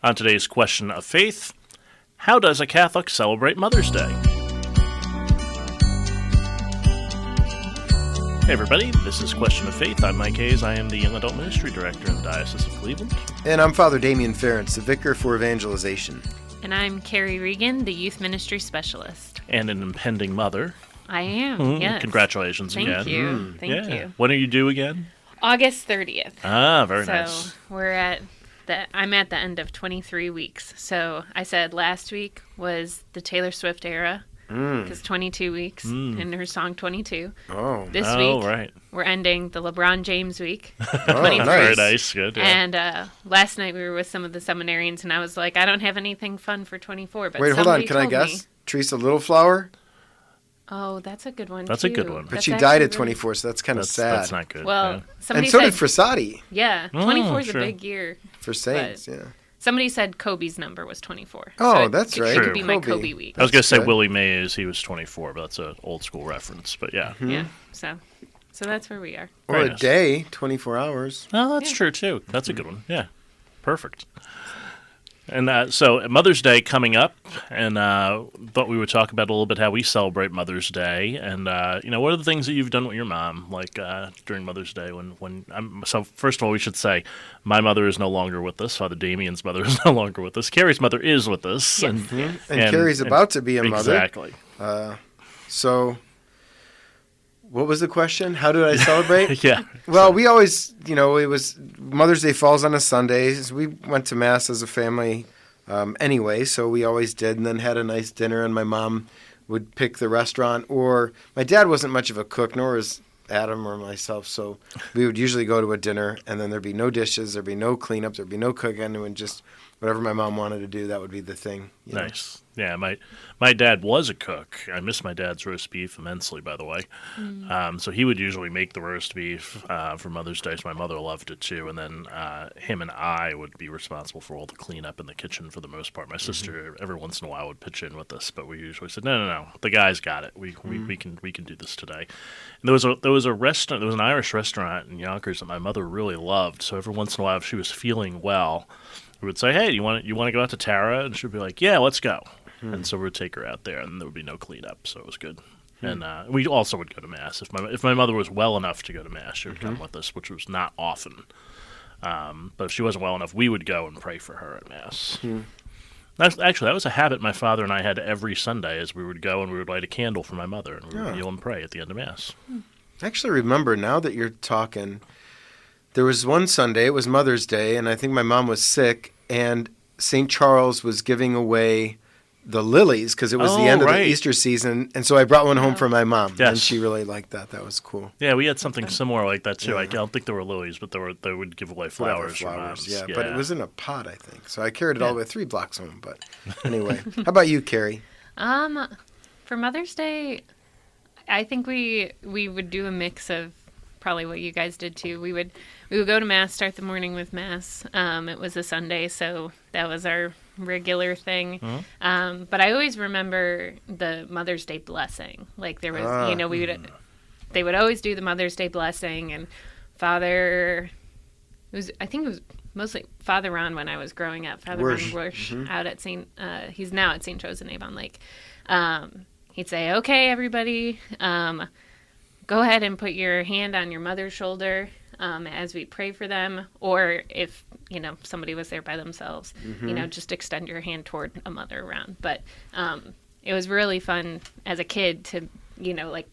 On today's question of faith, how does a Catholic celebrate Mother's Day? Hey everybody, this is Question of Faith. I'm Mike Hayes. I am the Young Adult Ministry Director in the Diocese of Cleveland. And I'm Father Damien Ferentz, the Vicar for Evangelization. And I'm Cari Reagan, the Youth Ministry Specialist. And an impending mother. I am, yes. Congratulations Thank again. you. Thank you. When are you due again? August 30th. Ah, very nice. So I'm at the end of 23 weeks. So I said last week was the Taylor Swift era, because 22 weeks, and her song 22. Oh. This week, right. we're ending the LeBron James week. Oh, 23. nice. Very nice. Good. Yeah. And last night we were with some of the seminarians, and I was like, I don't have anything fun for 24. But Wait, hold on. somebody Can I told guess? me- Teresa Littleflower? Oh, that's a good one, That's too. a good one. But That's she actually died at really- 24, so that's kind of sad. That's not good. Well, yeah. somebody And so said, did Frassati yeah, Oh, 24 is sure. a big year. for Saints, yeah. Somebody said Kobe's number was 24. Oh, so that's it right. could be my Kobe. Kobe week. I was going to That's say good. Willie Mays, he was 24, but that's an old school reference. But yeah. Yeah, so that's where we are. Or Very a nice. day, 24 hours. Oh, that's Yeah. true, too. That's a good one. Yeah. Perfect. And so Mother's Day coming up, and thought we would talk about a little bit how we celebrate Mother's Day, and what are the things that you've done with your mom, like during Mother's Day? So first of all, we should say my mother is no longer with us. Father Damien's mother is no longer with us. Carrie's mother is with us, Yes. And Carrie's about to be a mother. Exactly. So, what was the question? How did I celebrate? Yeah. Well, we always, it was Mother's Day falls on a Sunday. We went to Mass as a family anyway, so we always did, and then had a nice dinner, and my mom would pick the restaurant. Or my dad wasn't much of a cook, nor was Adam or myself, so we would usually go to a dinner, and then there'd be no dishes, there'd be no cleanup, there'd be no cooking, and just whatever my mom wanted to do, that would be the thing. Nice. Yeah, my dad was a cook. I miss my dad's roast beef immensely, by the way. So he would usually make the roast beef for Mother's Day. So my mother loved it too. And then him and I would be responsible for all the cleanup in the kitchen for the most part. My sister every once in a while would pitch in with us, but we usually said, no, the guys got it. We can do this today. And there was a restaurant. There was an Irish restaurant in Yonkers that my mother really loved. So every once in a while, if she was feeling well, we would say, hey, you want to go out to Tara? And she'd be like, yeah, let's go. And so we would take her out there, and there would be no cleanup, so it was good. And we also would go to Mass. If my mother was well enough to go to Mass, she would come with us, which was not often. But if she wasn't well enough, we would go and pray for her at Mass. That was a habit my father and I had every Sunday, as we would go and we would light a candle for my mother, and we would kneel and pray at the end of Mass. I actually remember, now that you're talking, there was one Sunday, it was Mother's Day, and I think my mom was sick, and St. Charles was giving away the lilies because it was the end of the Easter season, and so I brought one home for my mom, and she really liked that. That was cool. Yeah, we had something similar like that too. I don't think there were lilies, but they would give away flowers. Yeah, but it was in a pot, I think. So I carried it all the way 3 blocks home. But anyway, how about you, Carrie? For Mother's Day, I think we would do a mix of probably what you guys did too. We would go to Mass, start the morning with Mass. It was a Sunday, so that was our regular thing. But I always remember the Mother's Day blessing. Like there was, they would always do the Mother's Day blessing, and I think it was mostly Father Ron when I was growing up. Father Ron Worsh out at he's now at St. Joseph Avon Lake. He'd say, okay, everybody, go ahead and put your hand on your mother's shoulder as we pray for them. Or if, somebody was there by themselves, just extend your hand toward a mother around. But it was really fun as a kid to,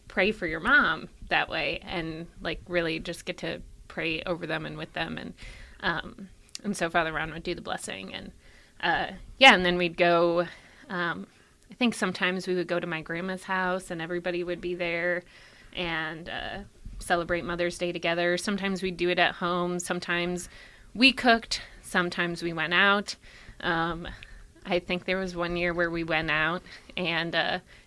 pray for your mom that way and, really just get to pray over them and with them. And so Father Ron would do the blessing. And, and then we'd go... I think sometimes we would go to my grandma's house and everybody would be there and celebrate Mother's Day together. Sometimes we'd do it at home. Sometimes we cooked. Sometimes we went out. I think there was one year where we went out and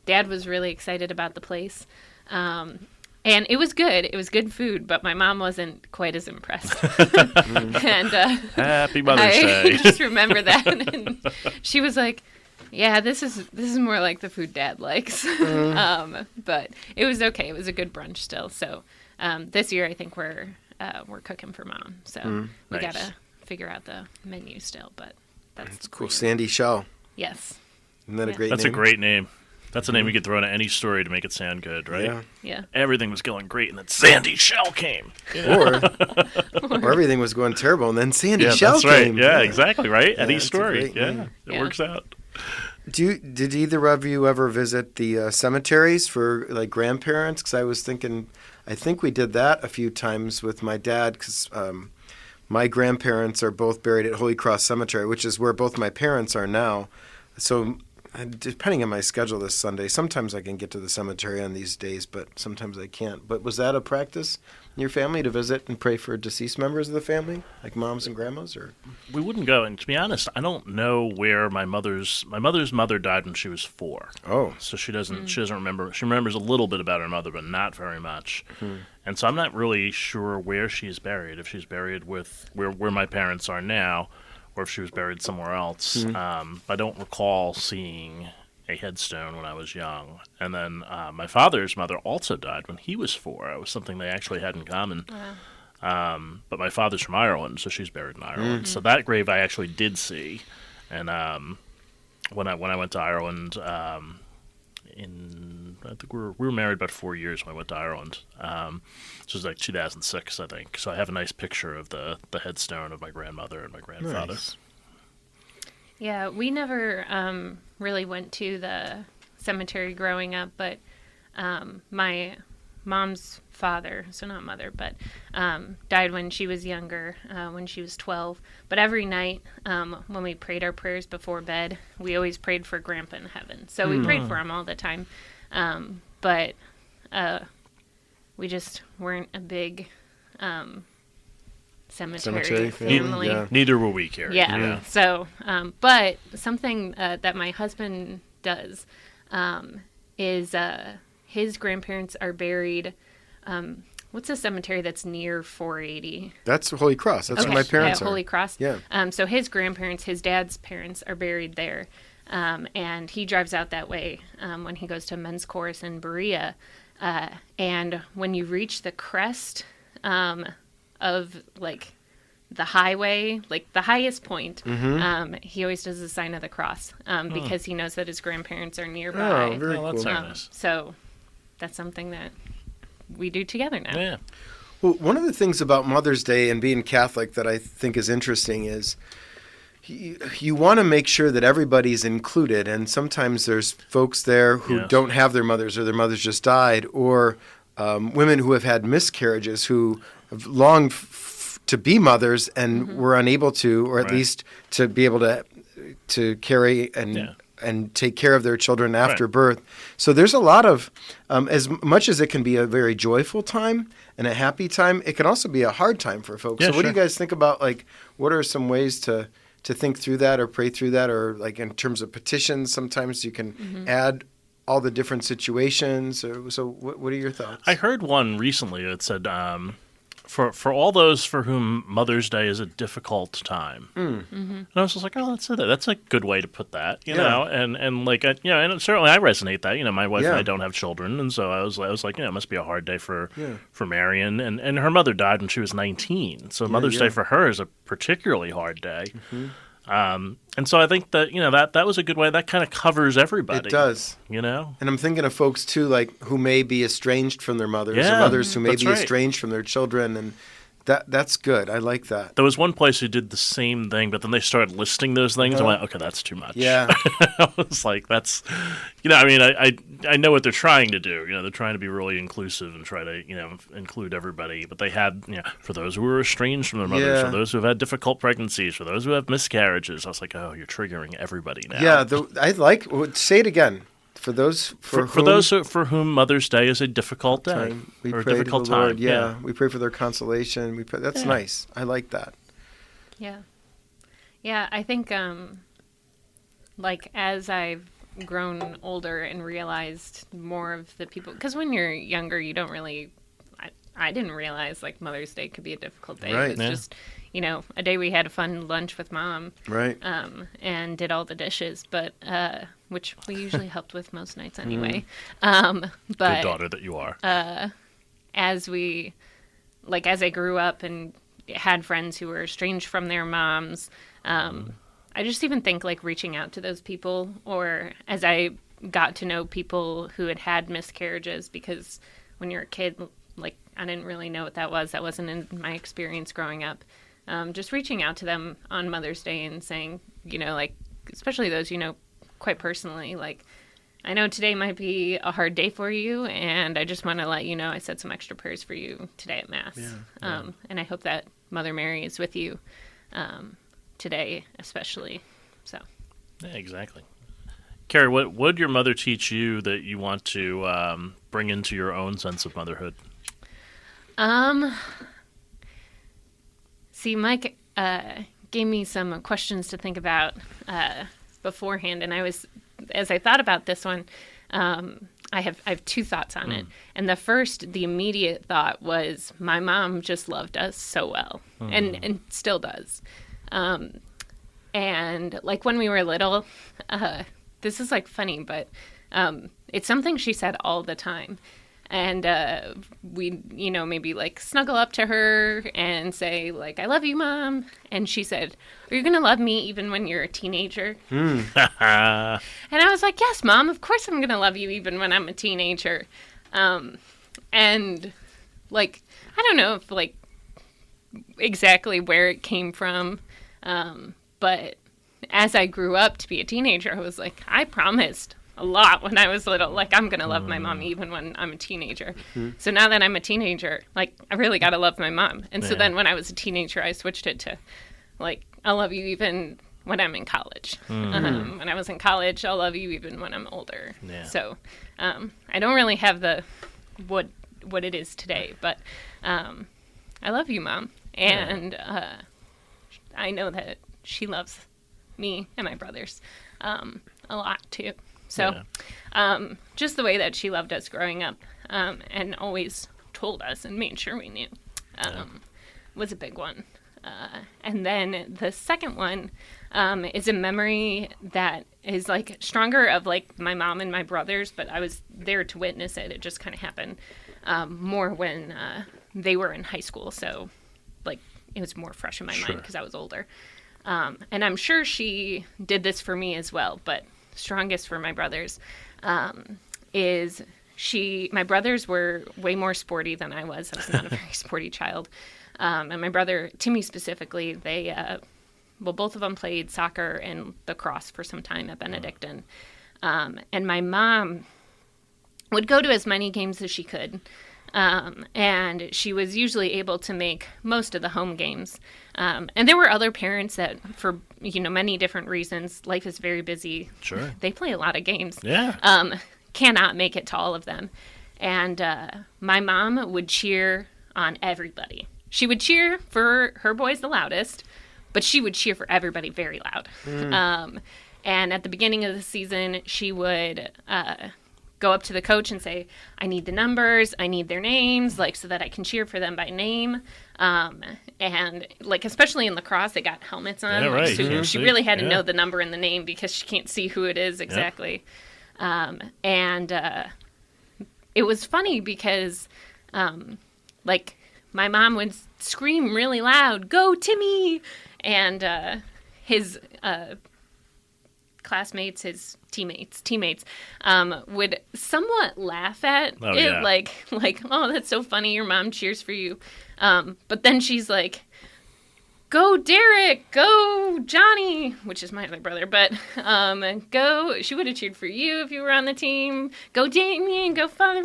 Dad was really excited about the place. And it was good. It was good food, but my mom wasn't quite as impressed. And Happy Mother's Day. I just remember that. And she was like, yeah, this is more like the food Dad likes. But it was okay. It was a good brunch still. So this year I think we're cooking for Mom. So we Nice. gotta figure out the menu still. But That's cool. Sandy Shell. Yes. Isn't that a great That's name? a great name. That's a name you could throw into any story to make it sound good, right? Yeah. Yeah. Everything was going great, and then Sandy Shell came. You know? Or everything was going terrible, and then Sandy Yeah, Shell that's right. came. Yeah, exactly, right? Yeah, Any it's a story. great Yeah, name. it Yeah. works out. Did either of you ever visit the cemeteries for like grandparents? Because I was thinking, I think we did that a few times with my dad, because my grandparents are both buried at Holy Cross Cemetery, which is where both my parents are now. So depending on my schedule this Sunday, sometimes I can get to the cemetery on these days, but sometimes I can't. But was that a practice in your family to visit and pray for deceased members of the family, like moms and grandmas? Or We wouldn't go, and to be honest, I don't know where my mother's mother died when she was 4. oh, So she doesn't remember. She remembers a little bit about her mother, but not very much. And so I'm not really sure where she's buried. If she's buried with where my parents are now, or if she was buried somewhere else. I don't recall seeing a headstone when I was young. And then my father's mother also died when he was 4. It was something they actually had in common. Wow. But my father's from Ireland, so she's buried in Ireland. So that grave I actually did see. And when I went to Ireland, I think we were married about 4 years when I went to Ireland. This was like 2006, I think. So I have a nice picture of the headstone of my grandmother and my grandfather. nice. Yeah, we never really went to the cemetery growing up, but my mom's father, so not mother, but died when she was younger, when she was 12. But every night when we prayed our prayers before bed, we always prayed for Grandpa in heaven. So we prayed for him all the time. But we just weren't a big cemetery family. Yeah. Neither were we, Cari. Yeah. So, but something that my husband does is his grandparents are buried. What's a cemetery that's near 480? That's Holy Cross. That's where my parents are. Holy Cross. Yeah. So his grandparents, his dad's parents, are buried there. And he drives out that way when he goes to men's chorus in Berea. And when you reach the crest of like the highway, like the highest point, he always does the sign of the cross because he knows that his grandparents are nearby. Oh, very Well, that's cool. nice. So that's something that we do together now. Yeah. Well, one of the things about Mother's Day and being Catholic that I think is interesting is you want to make sure that everybody's included, and sometimes there's folks there who Yes. don't have their mothers or their mothers just died, or women who have had miscarriages who have longed to be mothers and were unable to, or at Right. least to be able to carry and take care of their children after Right. birth. So there's a lot of, as much as it can be a very joyful time and a happy time, it can also be a hard time for folks. Yeah, so what do you sure. guys think about, like, what are some ways to think through that or pray through that, or like in terms of petitions, sometimes you can add all the different situations. So what are your thoughts? I heard one recently that said, for all those for whom Mother's Day is a difficult time. And I was just like, oh, that's a good way to put that, you Yeah. know, and like, and certainly I resonate that, my wife and Yeah. I don't have children, and so I was like, it must be a hard day for Marion, and her mother died when she was 19, so Mother's yeah. Day for her is a particularly hard day. And so I think that, that was a good way. That kind of covers everybody. It does. And I'm thinking of folks too, like who may be estranged from their mothers, or Yeah, mothers who may that's be right. estranged from their children, and that's good. I like that. there was one place who did the same thing, but then they started listing those things. I went, okay, that's too much. Yeah. I was like, that's, I know what they're trying to do. They're trying to be really inclusive and try to, include everybody. But they had, for those who were estranged from their mothers, Yeah. for those who have had difficult pregnancies, for those who have miscarriages. I was like, oh, you're triggering everybody now. Yeah, I like. Say it again. For those For whom, those for whom Mother's Day is a difficult day time, we or a pray to the difficult Lord. time. Yeah, we pray for their consolation. We pray, that's Yeah. nice. I like that. Yeah. Yeah, I think like as I've grown older and realized more of the people, because when you're younger you don't really, I didn't realize like Mother's Day could be a difficult day. Right. It was Yeah. just, a day we had a fun lunch with Mom Right. and did all the dishes, but which we usually helped with most nights anyway. Good But daughter that you are. as I grew up and had friends who were estranged from their moms, I just even think like reaching out to those people, or as I got to know people who had miscarriages, because when you're a kid, like I didn't really know what that was. That wasn't in my experience growing up. Just reaching out to them on Mother's Day and saying, like, especially those, quite personally, like, I know today might be a hard day for you, and I just want to let you know I said some extra prayers for you today at Mass. And I hope that Mother Mary is with you today, especially. So. Yeah, exactly. Cari, what would your mother teach you that you want to bring into your own sense of motherhood? See, Mike gave me some questions to think about beforehand, and as I thought about this one, I have two thoughts on it. And the immediate thought was, my mom just loved us so well, and still does. And like when we were little, this is like funny, but it's something she said all the time. And we, maybe like snuggle up to her and say like, I love you, Mom. And she said, are you going to love me even when you're a teenager? And I was like, yes, Mom, of course I'm going to love you even when I'm a teenager. And like, I don't know if like exactly where it came from. But as I grew up to be a teenager, I was like, I promised a lot when I was little, like, I'm going to love my mom even when I'm a teenager. So now that I'm a teenager, like, I really got to love my mom. And so then when I was a teenager, I switched it to, like, I'll love you even when I'm in college. When I was in college, I'll love you even when I'm older. Yeah. So I don't really have the what it is today, but I love you, Mom. And I know that she loves me and my brothers a lot, too. So just the way that she loved us growing up and always told us and made sure we knew was a big one. And then the second one is a memory that is like stronger of like my mom and my brothers, but I was there to witness it. It just kind of happened more when they were in high school. So like it was more fresh in my mind because I was older. And I'm sure she did this for me as well, but strongest for my brothers is my brothers were way more sporty than I was. I was not a very sporty child. And my brother, Timmy specifically, both of them played soccer and lacrosse for some time at Benedictine. And my mom would go to as many games as she could. And she was usually able to make most of the home games. And there were other parents that, for many different reasons, life is very busy. Sure. They play a lot of games. Yeah. Cannot make it to all of them. And my mom would cheer on everybody. She would cheer for her boys the loudest, but she would cheer for everybody very loud. And at the beginning of the season, she would go up to the coach and say, I need the numbers, I need their names, like, so that I can cheer for them by name. And like, especially in lacrosse, they got helmets on. Yeah, right. So she really had to know the number and the name because she can't see who it is exactly. And it was funny because, like, my mom would scream really loud, "Go, Timmy!" And his classmates, his teammates, would somewhat laugh at it, like, oh, that's so funny, your mom cheers for you. But then she's like, "Go, Derek! Go, Johnny!" Which is my other brother, but go. She would have cheered for you if you were on the team. Go, Damien! Go, Father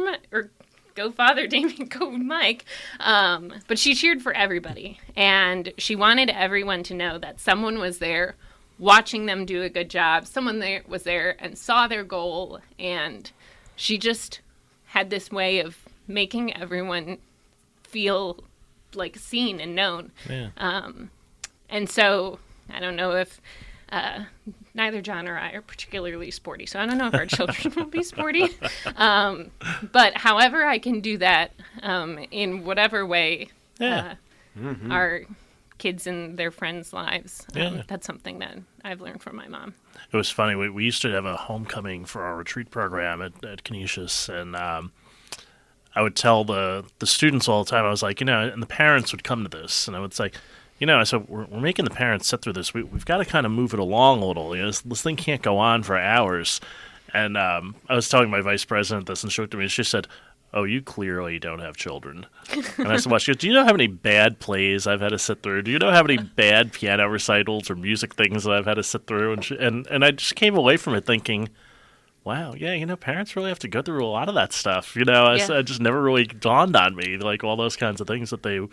Damien! Go, Mike! But she cheered for everybody, and she wanted everyone to know that someone was there watching them do a good job. Someone there was there and saw their goal, and she just had this way of making everyone feel like seen and known. Yeah. And so I don't know if neither John or I are particularly sporty, so I don't know if our children will be sporty. But however I can do that in whatever way our kids and their friends' lives, that's something that I've learned from my mom. It was funny. We used to have a homecoming for our retreat program at Canisius, and I would tell the students all the time, I was like, and the parents would come to this, and I would say, So we're making the parents sit through this. We've got to kind of move it along a little. This thing can't go on for hours. And I was telling my vice president this, and she looked at me and she said, "Oh, you clearly don't have children." And I said, "Well," she goes, "Do you know how many bad plays I've had to sit through? Do you know how many bad piano recitals or music things that I've had to sit through?" And I just came away from it thinking, wow, yeah, parents really have to go through a lot of that stuff. It just never really dawned on me, like all those kinds of things that they, I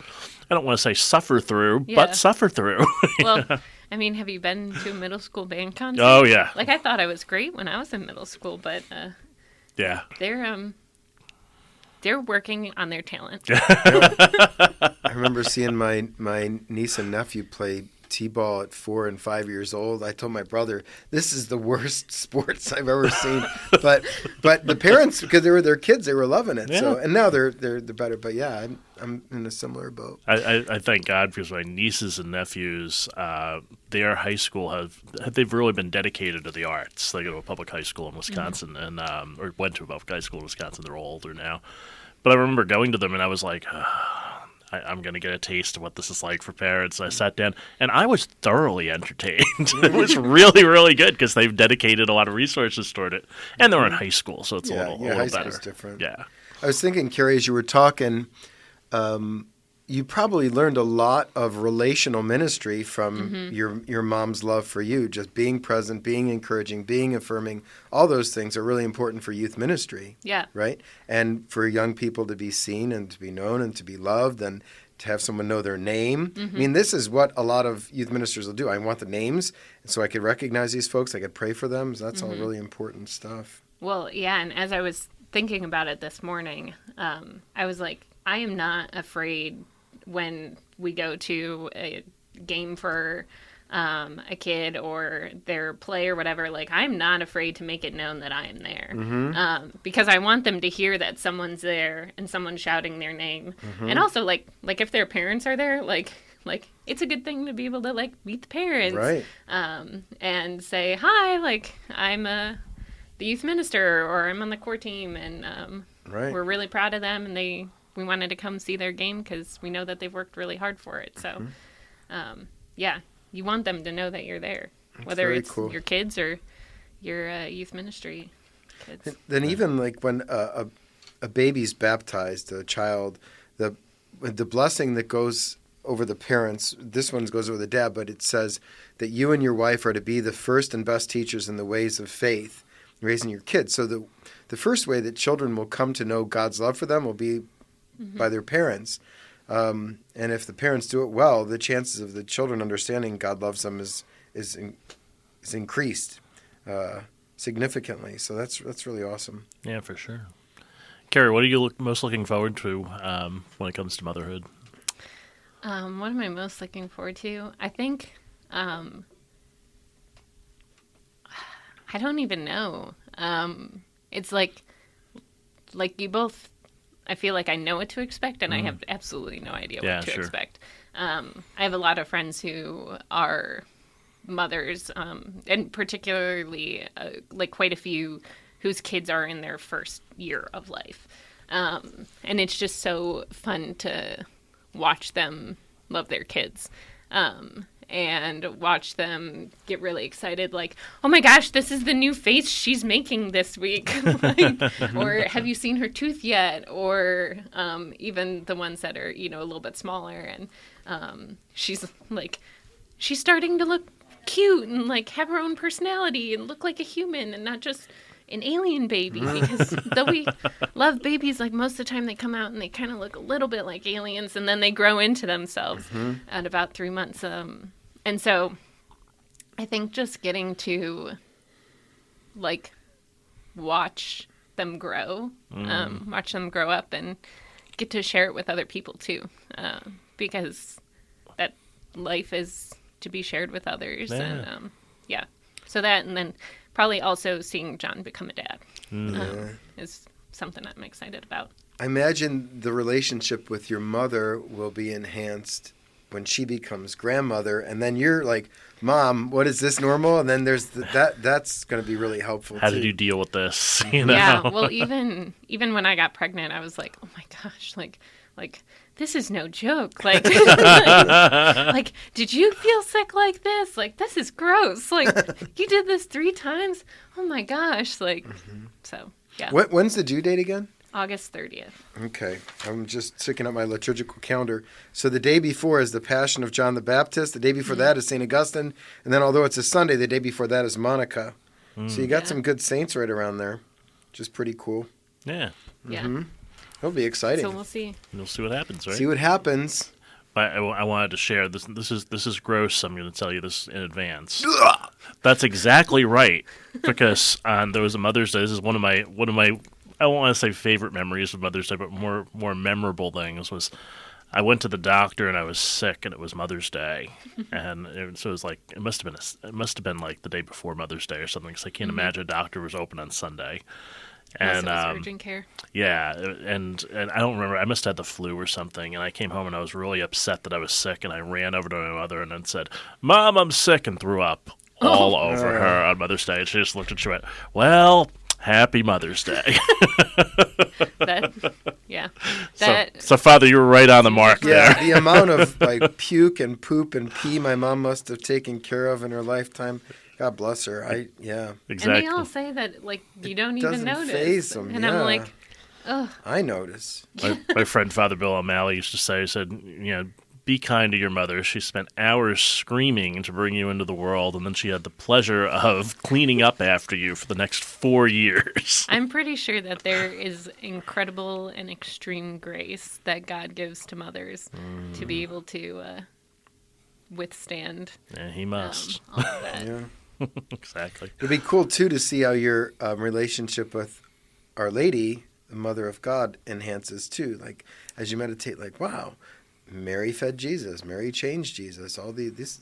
don't want to say suffer through, but suffer through. Well, I mean, have you been to a middle school band concert? Oh, yeah. Like, I thought I was great when I was in middle school, but yeah, they're working on their talent. I remember seeing my niece and nephew play T-ball at 4 and 5 years old. I told my brother, "This is the worst sports I've ever seen." But the parents, because they were their kids, they were loving it. Yeah. So, and now they're better. But yeah, I'm in a similar boat. I thank God because my nieces and nephews, their high school they've really been dedicated to the arts. They go to a public high school in Wisconsin, and or went to a public high school in Wisconsin. They're all older now, but I remember going to them and I was like, I'm going to get a taste of what this is like for parents. I sat down, and I was thoroughly entertained. It was really, really good because they've dedicated a lot of resources toward it. And they're in high school, so it's a little high better. school's different. Yeah. I was thinking, Cari, as you were talking, you probably learned a lot of relational ministry from your mom's love for you. Just being present, being encouraging, being affirming. All those things are really important for youth ministry. Yeah. Right? And for young people to be seen and to be known and to be loved and to have someone know their name. I mean, this is what a lot of youth ministers will do. I want the names so I could recognize these folks. I could pray for them. So that's all really important stuff. Well, yeah, and as I was thinking about it this morning, I was like, I am not afraid when we go to a game for a kid or their play or whatever. Like, I'm not afraid to make it known that I am there, because I want them to hear that someone's there and someone's shouting their name. And also, like if their parents are there, like it's a good thing to be able to like meet the parents, Right. And say hi, like I'm the youth minister or I'm on the core team, and Right. we're really proud of them, and we wanted to come see their game because we know that they've worked really hard for it. So, yeah, you want them to know that you're there, whether very it's cool. your kids or your youth ministry kids. Then even like when a baby's baptized, a child, the blessing that goes over the parents, this one goes over the dad, but it says that you and your wife are to be the first and best teachers in the ways of faith, raising your kids. So the first way that children will come to know God's love for them will be by their parents. And if the parents do it well, the chances of the children understanding God loves them is increased significantly. So that's really awesome. Yeah, for sure. Cari, what are you most looking forward to when it comes to motherhood? What am I most looking forward to? I think I don't even know. It's like you both. I feel like I know what to expect, and I have absolutely no idea what to expect. I have a lot of friends who are mothers, and particularly like quite a few whose kids are in their first year of life. And it's just so fun to watch them love their kids. And watch them get really excited, like, oh my gosh, this is the new face she's making this week. Or have you seen her tooth yet? Or even the ones that are, a little bit smaller. And she's starting to look cute and like have her own personality and look like a human and not just an alien baby. Because though we love babies, like most of the time they come out and they kind of look a little bit like aliens, and then they grow into themselves at about 3 months. And so I think just getting to like watch them grow, watch them grow up and get to share it with other people too. Because that life is to be shared with others. Yeah. And so that, and then probably also seeing John become a dad is something I'm excited about. I imagine the relationship with your mother will be enhanced when she becomes grandmother, and then you're like, Mom, what is this normal? And then there's that's going to be really helpful. How too. did you deal with this? Yeah, well, even when I got pregnant, I was like, oh my gosh, like this is no joke. Like, like, did you feel sick like this? Like, this is gross. Like, you did this 3 times? Oh my gosh. Like, so, yeah. When's the due date again? August 30th. Okay. I'm just sticking up my liturgical calendar. So the day before is the Passion of John the Baptist. The day before that is St. Augustine. And then although it's a Sunday, the day before that is Monica. So you got some good saints right around there, which is pretty cool. Yeah. Yeah. It'll be exciting. So we'll see. We'll see what happens, right? See what happens. I wanted to share this. This is gross. I'm going to tell you this in advance. That's exactly right. Because there was a Mother's Day. This is one of my I don't want to say favorite memories of Mother's Day, but more memorable things was I went to the doctor and I was sick, and it was Mother's Day, and so it was like it must have been like the day before Mother's Day or something. Because I can't imagine a doctor was open on Sunday. And Unless it was urgent care. Yeah, and I don't remember. I must have had the flu or something, and I came home and I was really upset that I was sick, and I ran over to my mother and then said, "Mom, I'm sick," and threw up all over her on Mother's Day. And she just looked and she went, "Well, happy Mother's Day." So, Father, you were right on the mark there. Yeah, the amount of like puke and poop and pee my mom must have taken care of in her lifetime. God bless her. Exactly. And they all say that, like, you don't even notice. Faze them, and I'm like, ugh. I notice. My friend Father Bill O'Malley used to say, he said, be kind to your mother. She spent hours screaming to bring you into the world, and then she had the pleasure of cleaning up after you for the next 4 years. I'm pretty sure that there is incredible and extreme grace that God gives to mothers to be able to withstand. Yeah, he must. All of that. Yeah. Exactly. It'd be cool, too, to see how your relationship with Our Lady, the Mother of God, enhances, too. Like, as you meditate, like, wow, Mary fed Jesus. Mary changed Jesus.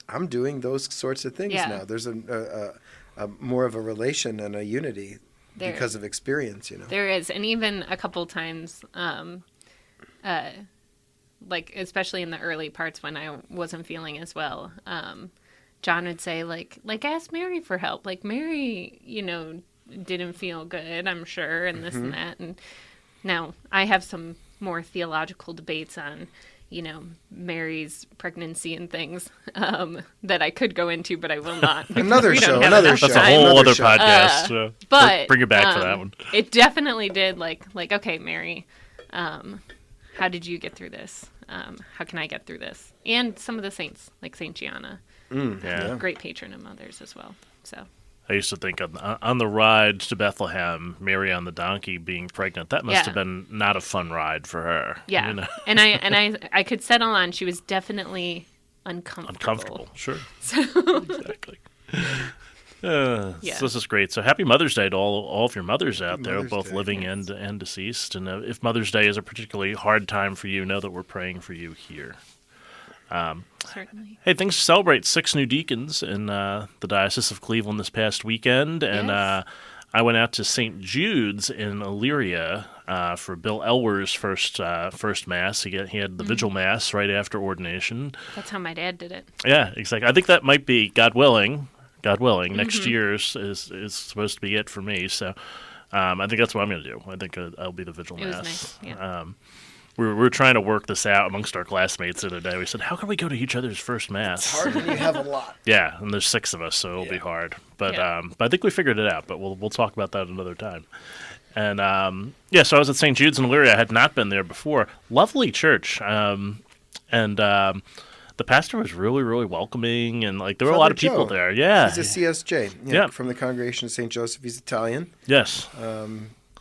I'm doing those sorts of things now. There's a more of a relation and a unity because of experience, There is. And even a couple times, like, especially in the early parts when I wasn't feeling as well, John would say, like, ask Mary for help. Like, Mary, didn't feel good, I'm sure, and this and that. And now I have some more theological debates on, Mary's pregnancy and things that I could go into, but I will not. Another show. That's a whole other podcast. But bring it back for that one. It definitely did, like, okay, Mary, how did you get through this? How can I get through this? And some of the saints, like Saint Gianna. Great patron of mothers as well. So I used to think on the ride to Bethlehem, Mary on the donkey being pregnant, that must have been not a fun ride for her. Yeah. And I could settle on she was definitely uncomfortable. Sure. Exactly. So this is great. So happy Mother's Day to all of your mothers out there, both living and deceased. And if Mother's Day is a particularly hard time for you, know that we're praying for you here. Certainly. Hey, things to celebrate. 6 new deacons in the Diocese of Cleveland this past weekend. And I went out to St. Jude's in Elyria for Bill Elwer's first Mass. He had the Vigil Mass right after ordination. That's how my dad did it. Yeah, exactly. I think that might be, God willing, next year's is supposed to be it for me. So I think that's what I'm going to do. I think I'll be the Vigil Mass. It was nice, yeah. We were trying to work this out amongst our classmates the other day. We said, how can we go to each other's first Mass? It's hard when you have a lot. Yeah, and there's 6 of us, so it'll be hard. But I think we figured it out, but we'll talk about that another time. And so I was at St. Jude's in Elyria. I had not been there before. Lovely church. The pastor was really, really welcoming, and there were a lot of people there. Yeah. He's a CSJ from the Congregation of St. Joseph. He's Italian. Yes.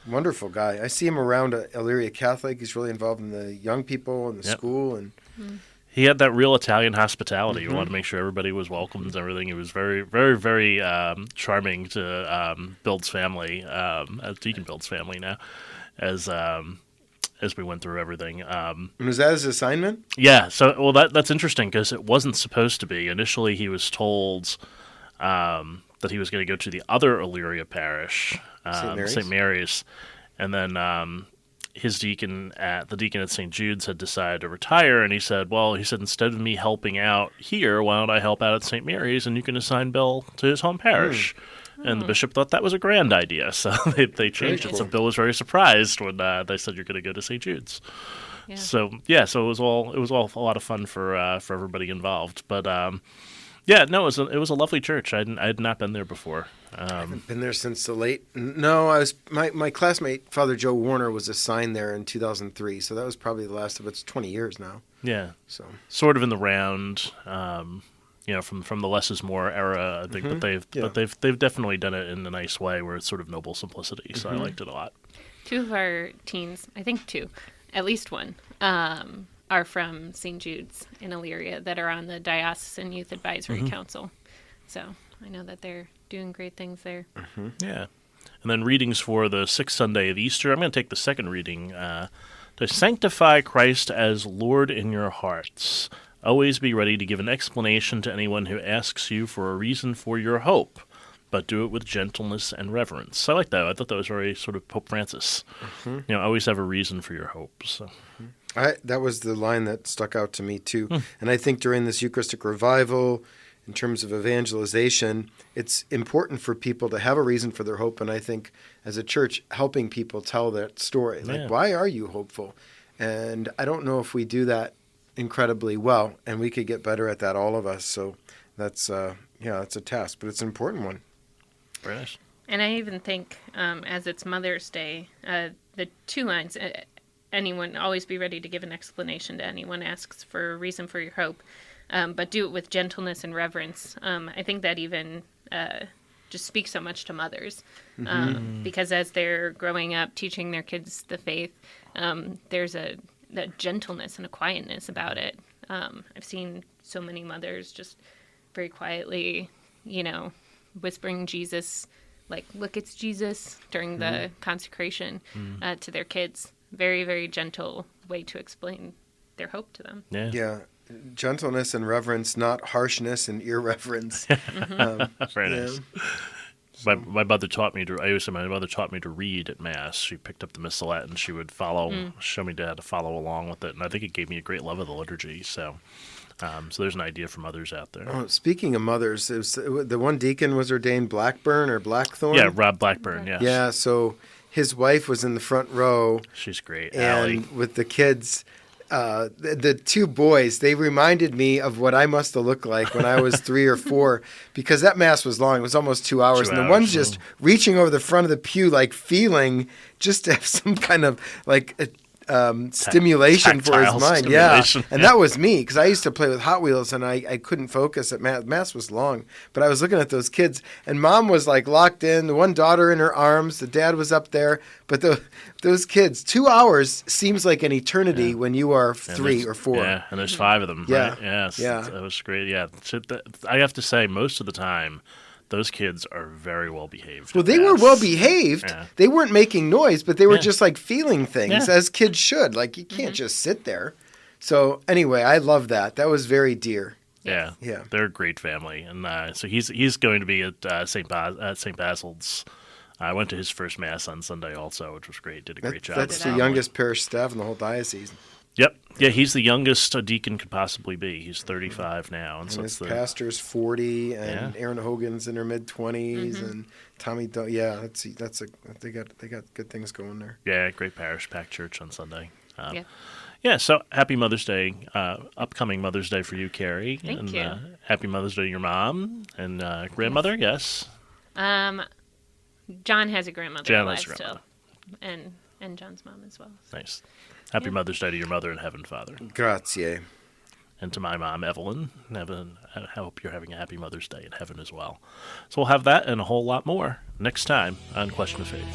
Wonderful guy. I see him around Elyria Catholic. He's really involved in the young people and the school. And he had that real Italian hospitality. He wanted to make sure everybody was welcomed and everything. He was very, very, very charming to Bild's family, Deacon Bild's family now, as we went through everything. And was that his assignment? Yeah. So, that's interesting because it wasn't supposed to be. Initially, he was told that he was going to go to the other Elyria parish, St. Mary's, and then the deacon at St. Jude's had decided to retire, and he said, instead of me helping out here, why don't I help out at St. Mary's, and you can assign Bill to his home parish. And the bishop thought that was a grand idea, so they changed it. So Bill was very surprised when they said, you're going to go to St. Jude's. Yeah. So it was all a lot of fun for everybody involved. But yeah, no, it was a lovely church. I had not been there before. I haven't been there since the late. No, I was my classmate Father Joe Warner was assigned there in 2003, so that was probably the last of it's 20 years now. Yeah, So sort of in the round. From the less is more era, I think, but they've definitely done it in a nice way where it's sort of noble simplicity. So I liked it a lot. Two of our teens, I think two, at least one, are from St. Jude's in Elyria that are on the Diocesan Youth Advisory Council. So I know that they're doing great things there. Yeah. And then readings for the sixth Sunday of Easter. I'm going to take the second reading. To sanctify Christ as Lord in your hearts. Always be ready to give an explanation to anyone who asks you for a reason for your hope, but do it with gentleness and reverence. I like that. I thought that was very sort of Pope Francis. Always have a reason for your hope. So. That was the line that stuck out to me too. And I think during this Eucharistic revival, in terms of evangelization, it's important for people to have a reason for their hope. And I think as a church, helping people tell that story. Like, why are you hopeful? And I don't know if we do that incredibly well, and we could get better at that, all of us. So that's that's a task, but it's an important one. Very nice. And I even think, as it's Mother's Day, the two lines, anyone, always be ready to give an explanation to anyone asks for a reason for your hope, but do it with gentleness and reverence. I think that even just speaks so much to mothers, because as they're growing up, teaching their kids the faith, there's that gentleness and a quietness about it. I've seen so many mothers just very quietly, whispering Jesus, like, look, it's Jesus, during the consecration to their kids. Very, very gentle way to explain their hope to them. Yeah. Gentleness and reverence, not harshness and irreverence. Very nice. My mother taught me to read at Mass. She picked up the Missalette and she would show me how to follow along with it. And I think it gave me a great love of the liturgy. So there's an idea for mothers out there. Oh, speaking of mothers, the one deacon was ordained Blackburn or Blackthorn? Yeah, Rob Blackburn, yes. Yeah, so his wife was in the front row. She's great. And Allie. with the kids, the two boys, they reminded me of what I must have looked like when I was 3 or 4, because that Mass was long. It was almost 2 hours. And the one's just reaching over the front of the pew, like feeling just to have some kind of stimulation for his mind. Yeah. And that was me, because I used to play with Hot Wheels and I couldn't focus at Mass. Mass was long, but I was looking at those kids and Mom was like locked in, the one daughter in her arms, the dad was up there, but those kids, 2 hours seems like an eternity when you are 3 or 4. Yeah, and there's 5 of them, right? Yeah. That was great. Yeah, I have to say, most of the time, those kids are very well behaved. Well, they were well behaved. Yeah. They weren't making noise, but they were just like feeling things as kids should. Like, you can't just sit there. So anyway, I love that. That was very dear. Yeah. They're a great family, and so he's going to be at St. Basil's. I went to his first Mass on Sunday also, which was great. Did a great job. That's the youngest parish staff in the whole diocese. Yep. Yeah, he's the youngest a deacon could possibly be. He's 35 now. And so his pastor's 40, and Aaron Hogan's in her mid-20s, and Tommy, they got good things going there. Yeah, great parish, packed church on Sunday. Yeah, so happy Mother's Day, upcoming Mother's Day for you, Cari. Thank you. Happy Mother's Day to your mom and grandmother, yes? John has a grandmother alive still, and John's mom as well. So. Nice. Happy Mother's Day to your mother in heaven, Father. Grazie. And to my mom, Evelyn. I hope you're having a happy Mother's Day in heaven as well. So we'll have that and a whole lot more next time on Question of Faith.